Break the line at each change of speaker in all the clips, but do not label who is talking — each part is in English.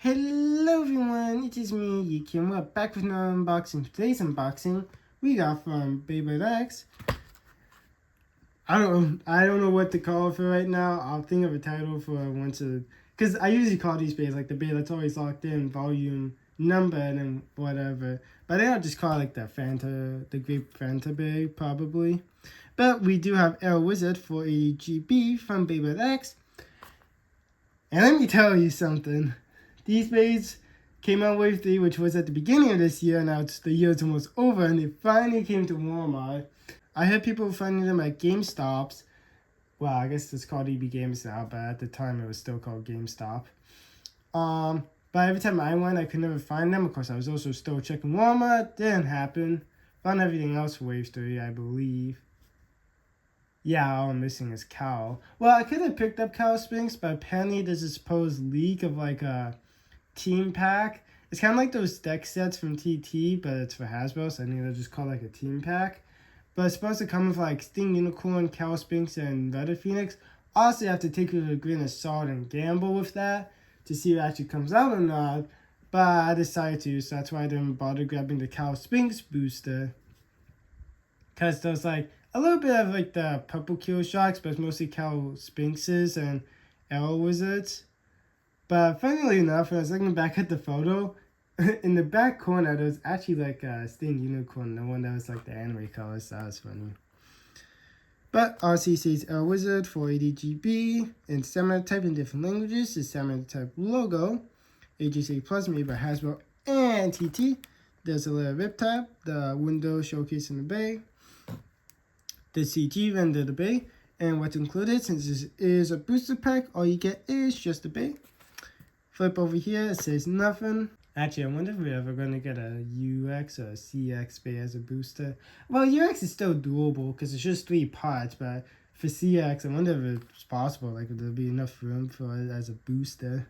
Hello everyone, it is me, Yuki, and we're back with another unboxing. Today's unboxing we got from Beyblade X. I don't know what to call it for right now. I'll think of a title for once because I usually call these Beyblades like the Beyblade that's always locked in, volume, number, and then whatever. But I think I'll just call it like the Great Fanta Bay, probably. But we do have Air Wizard 480GB from Beyblade X. And let me tell you something. These Beyblades came out Wave 3, which was at the beginning of this year. Now the year's almost over, and they finally came to Walmart. I heard people finding them at GameStops. Well, I guess it's called EB Games now, but at the time it was still called GameStop. But every time I went, I could never find them. Of course, I was also still checking Walmart. Didn't happen. Found everything else for Wave 3, I believe. Yeah, all I'm missing is Cow. Well, I could have picked up Cow Spinks, but apparently there's a supposed leak of like a team pack. It's kind of like those deck sets from TT, but it's for Hasbro, so I think they'll just call it like a team pack. But it's supposed to come with like Sting Unicorn, Cow Spinks, and Letter Phoenix. Also, you have to take it with a grain of salt and gamble with that to see if it actually comes out or not. But I decided to, so that's why I didn't bother grabbing the Cow Spinks booster. Because there's like a little bit of like the purple Kill Shocks, but it's mostly Cow Spinxes and Arrow Wizards. But funnily enough, when I was looking back at the photo, in the back corner, there was actually like a Sting Unicorn, the one that was like the anime color, so that was funny. But RC says Arrow Wizard 480GB in Stamina type in different languages. The Stamina type logo, HSA Plus made by Hasbro and TT. There's a little rip tab, the window showcasing the bay, the CG render the bay, and what's included, since this is a booster pack, all you get is just the bay. Flip over here, it says nothing. Actually, I wonder if we're ever going to get a UX or a CX bay as a booster. Well, UX is still doable because it's just 3 parts, but for CX, I wonder if it's possible, like if there'll be enough room for it as a booster.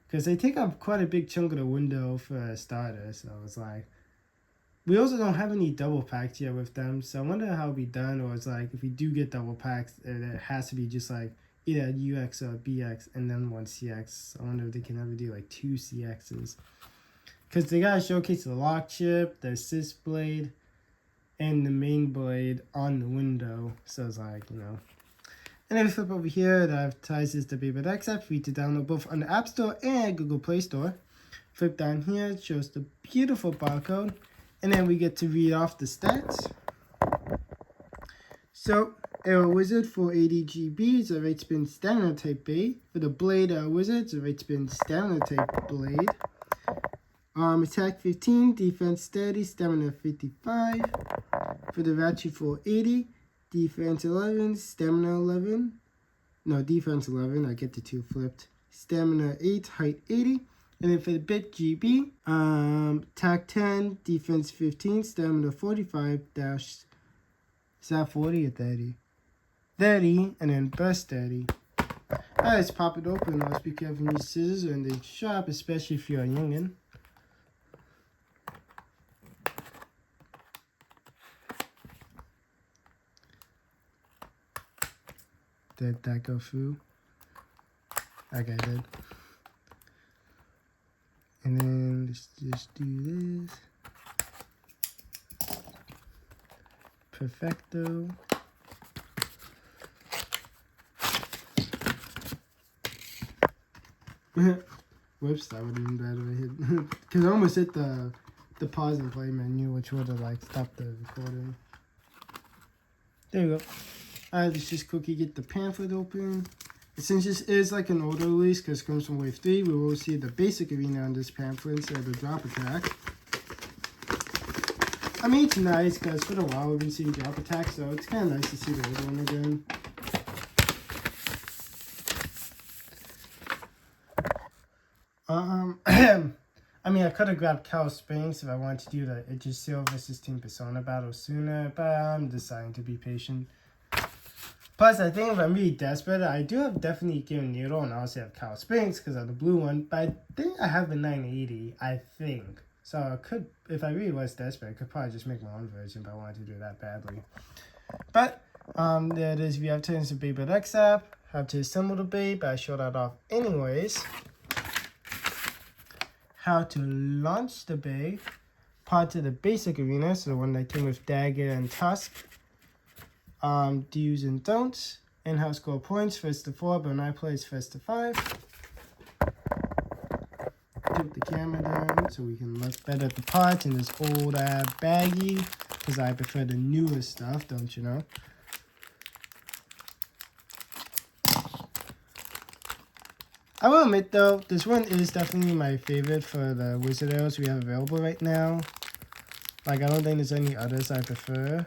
Because they take up quite a big chunk of the window for a starter, so it's like... We also don't have any double packs yet with them, so I wonder how it'll be done, or it's like, if we do get double packs, it has to be just like, either UX or BX, and then 1 CX. I wonder if they can ever do like 2 CXs. Because they gotta showcase the lock chip, the assist blade, and the main blade on the window, so it's like, you know. And then we flip over here, it advertises the Beyblade X app for you to download both on the App Store and Google Play Store. Flip down here, it shows the beautiful barcode. And then we get to read off the stats. So, Arrow Wizard 480GB is a rate spin stamina type Bay. For the Blade Arrow Wizard, it's a rate spin stamina type Blade. Attack 15, defense 30, stamina 55. For the Ratchet 480, defense 11, stamina 11. No, defense 11, I get the 2 flipped. Stamina 8, height 80. And then for the Bit GB, attack 10, defense 15, stamina 45, dash, is that 40 or 30? 30, and then burst 30. Alright, let's pop it open. Always be careful with these scissors when they sharp, especially if you're a youngin'. Did that go through? Okay, did. And then let's just do this. Perfecto. Whoops, that would have been bad if I hit. Because I almost hit the pause and play menu, which would have like stopped the recording. There you go. Alright, let's just quickly get the pamphlet open. Since this is like an older release because it comes from Wave 3, we will see the basic arena on this pamphlet instead of the drop attack. I mean, it's nice because for a while we've been seeing drop attack, so it's kind of nice to see the old one again. I mean, I could have grabbed Cow Spinks if I wanted to do the Idrisil versus Team Persona battle sooner, but I'm deciding to be patient. Plus, I think if I'm really desperate, I do have definitely Gear Needle, and I also have Cow Spinks because of the blue one, but I think I have the 980, I think. So I could, if I really was desperate, I could probably just make my own version if I wanted to do that badly. But, there it is. We have turns to Beyblade X app, have to assemble the Beyblade, but I showed that off anyways. how to launch the bay, part of the basic arena, so the one that came with dagger and tusk, do's and don'ts, and how to score points, first to 4, but when I play it's first to 5. Put the camera down so we can look better at the parts in this old baggie, because I prefer the newer stuff, don't you know? I will admit though, this one is definitely my favorite for the wizard arrows we have available right now. Like, I don't think there's any others I prefer.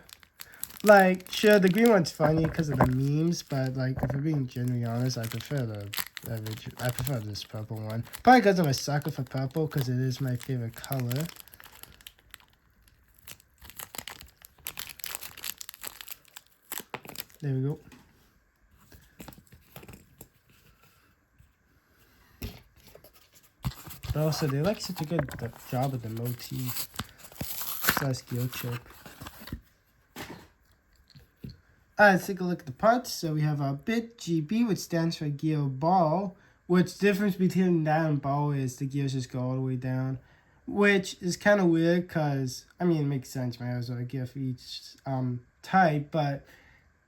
Like, sure, the green one's funny because of the memes, but like, if we're being genuinely honest, I prefer this purple one. Probably because I'm a sucker for purple, because it is my favorite color. There we go. But also, they like such a good job with the motif. Slash gear chip. Alright, let's take a look at the parts. So we have our bit GB, which stands for gear ball. Which the difference between that and ball is the gears just go all the way down. Which is kind of weird because, I mean, it makes sense. My arrows are a gear for each type, but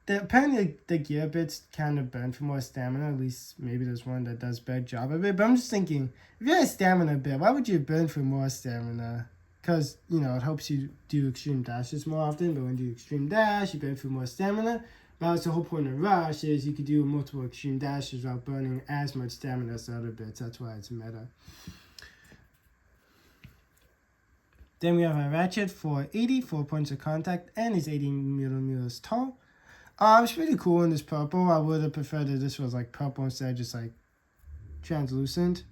apparently the gear bits kind of burn for more stamina. At least maybe there's one that does a better job of it. But I'm just thinking, if you had a stamina bit, why would you burn for more stamina? Because, you know, it helps you do extreme dashes more often. But when you do extreme dash, you burn for more stamina. But that's the whole point of Rush, is you could do multiple extreme dashes without burning as much stamina as the other bits. That's why it's meta. Then we have our Ratchet for 84 points of contact and is 80 millimeters tall. It's pretty cool in this purple. I would have preferred that this was like purple instead of just like translucent.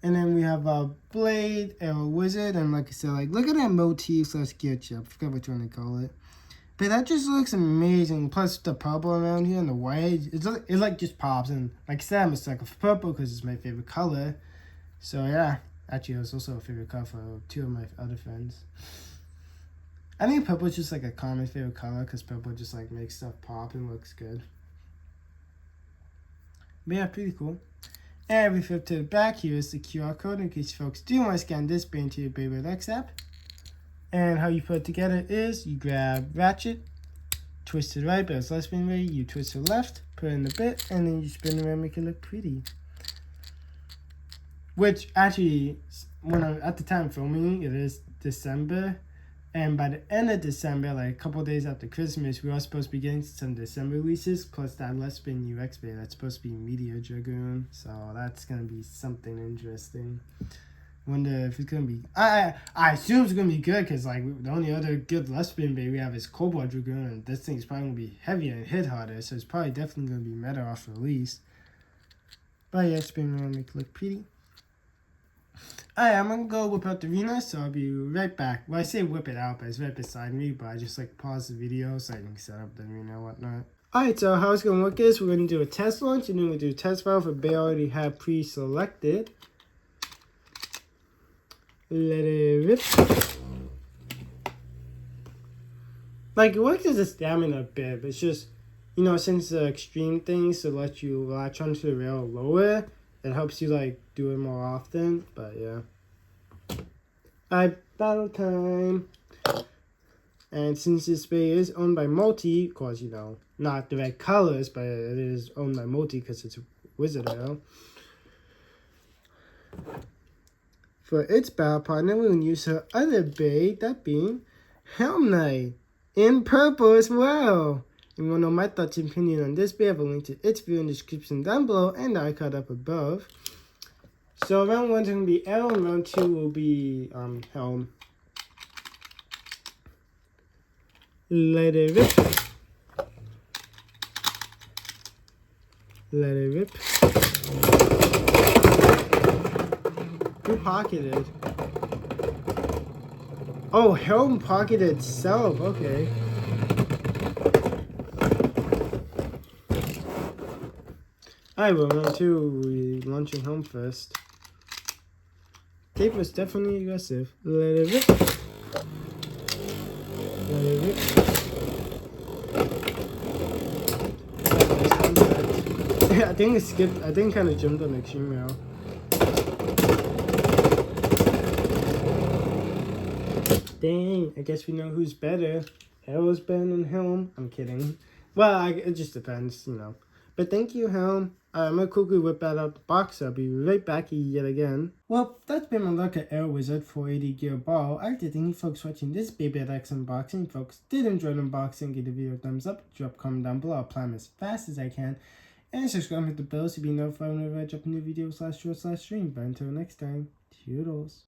And then we have our Blade, Arrow Wizard, and like I said, like look at that motif slash gear chip. I forgot what you want to call it. But that just looks amazing. Plus the purple around here and the white, it like just pops. And like I said, I'm a sucker for purple because it's my favorite color. So yeah, actually it was also a favorite color for 2 of my other friends. I think purple is just like a common favorite color because purple just like makes stuff pop and looks good. But yeah, pretty cool. And we flip to the back. Here is the QR code in case folks do want to scan this bay into your Beyblade X app. And how you put it together is you grab Ratchet, twist to the right, but it's less spin ready. You twist to the left, put it in the bit, and then you spin it around, make it look pretty. Which actually, at the time filming, it is December. And by the end of December, like a couple days after Christmas, we are supposed to be getting some December releases, plus that Let's Spin UX Bay that's supposed to be Meteor Dragoon. So that's going to be something interesting. Wonder if it's going to be... I assume it's going to be good, because like the only other good Let's Spin Bay we have is Cobalt Dragoon, and this thing's probably going to be heavier and hit harder, so it's probably definitely going to be meta off release. But yeah, spin around, make it look pretty. Alright, I'm gonna go whip out the arena, so I'll be right back. Well, I say whip it out, but it's right beside me, but I just like pause the video so I can set up the arena and whatnot. Alright, so how it's gonna work is we're gonna do a test launch, and then we'll do a test file for Bay I already have pre-selected. Let it rip. Like, it works as a stamina bit, but it's just, you know, since the extreme things to let you latch onto the rail lower, it helps you like do it more often. But yeah. Alright, battle time. And since this bay is owned by Multi, of course, you know, not the right colors, but it is owned by Multi because it's a wizard arrow. For its battle partner, we will use her other bay, that being Helm Knight, in purple as well. If you want to know my thoughts and opinion on this bay, I have a link to its video in the description down below and the icon up above. So round 1 is going to be Arrow, and round 2 will be Helm. Let it rip. Let it rip. Who pocketed? Oh, Helm pocketed itself. Okay. Alright, well, round 2, we launching Helm first. Tape was definitely aggressive. Let it rip. Let it rip. I think it skipped. I think kind of jumped on Extreme Arrow. Dang, I guess we know who's better. Arrow's better than Helm. I'm kidding. Well, it just depends, you know. But thank you, Helm. I'm gonna quickly whip that out the box. I'll be right back yet again. Well, that's been my look at Arrow Wizard 480 Gear Ball. I'd like to thank you folks watching this Beyblade X unboxing. Folks, did enjoy the unboxing, give the video a thumbs up, drop a comment down below. I'll plan as fast as I can. And subscribe and hit the bell to be notified whenever I drop a new video /short/stream. But until next time, toodles.